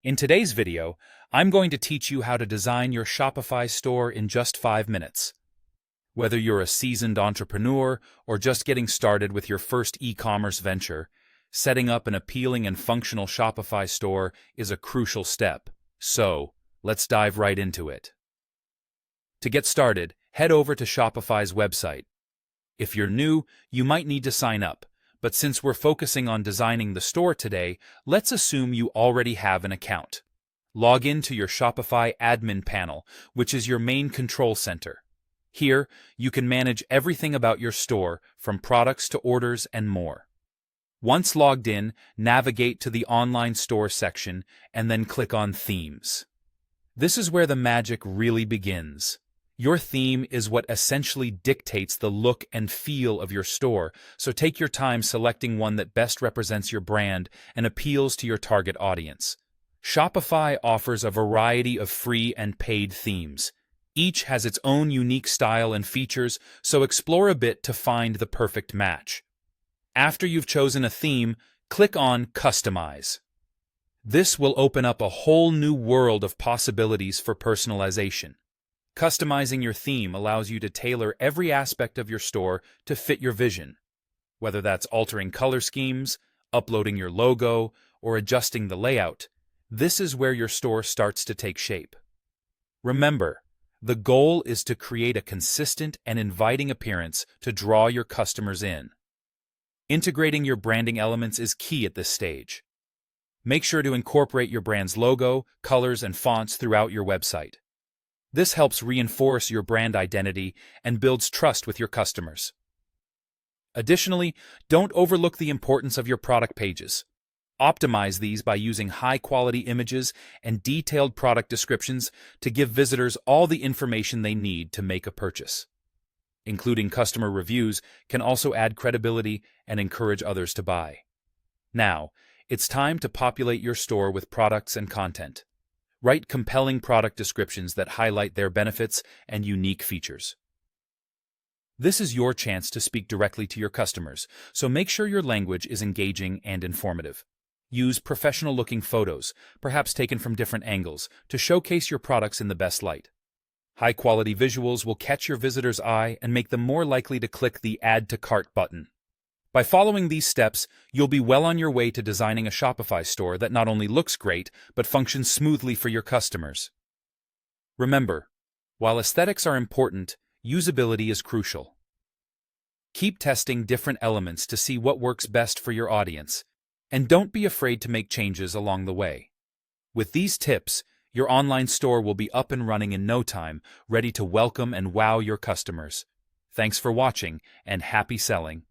In today's video, I'm going to teach you how to design your Shopify store in just 5 minutes. Whether you're a seasoned entrepreneur or just getting started with your first e-commerce venture, setting up an appealing and functional Shopify store is a crucial step. So, let's dive right into it. To get started, head over to Shopify's website. If you're new, you might need to sign up. But since we're focusing on designing the store today, let's assume you already have an account. Log into your Shopify admin panel, which is your main control center. Here, you can manage everything about your store, from products to orders and more. Once logged in, navigate to the online store section and then click on Themes. This is where the magic really begins. Your theme is what essentially dictates the look and feel of your store, so take your time selecting one that best represents your brand and appeals to your target audience. Shopify offers a variety of free and paid themes. Each has its own unique style and features, so explore a bit to find the perfect match. After you've chosen a theme, click on Customize. This will open up a whole new world of possibilities for personalization. Customizing your theme allows you to tailor every aspect of your store to fit your vision. Whether that's altering color schemes, uploading your logo, or adjusting the layout, this is where your store starts to take shape. Remember, the goal is to create a consistent and inviting appearance to draw your customers in. Integrating your branding elements is key at this stage. Make sure to incorporate your brand's logo, colors, and fonts throughout your website. This helps reinforce your brand identity and builds trust with your customers. Additionally, don't overlook the importance of your product pages. Optimize these by using high-quality images and detailed product descriptions to give visitors all the information they need to make a purchase. Including customer reviews can also add credibility and encourage others to buy. Now, it's time to populate your store with products and content. Write compelling product descriptions that highlight their benefits and unique features. This is your chance to speak directly to your customers, so make sure your language is engaging and informative. Use professional-looking photos, perhaps taken from different angles, to showcase your products in the best light. High-quality visuals will catch your visitor's eye and make them more likely to click the Add to Cart button. By following these steps, you'll be well on your way to designing a Shopify store that not only looks great, but functions smoothly for your customers. Remember, while aesthetics are important, usability is crucial. Keep testing different elements to see what works best for your audience, and don't be afraid to make changes along the way. With these tips, your online store will be up and running in no time, ready to welcome and wow your customers. Thanks for watching, and happy selling!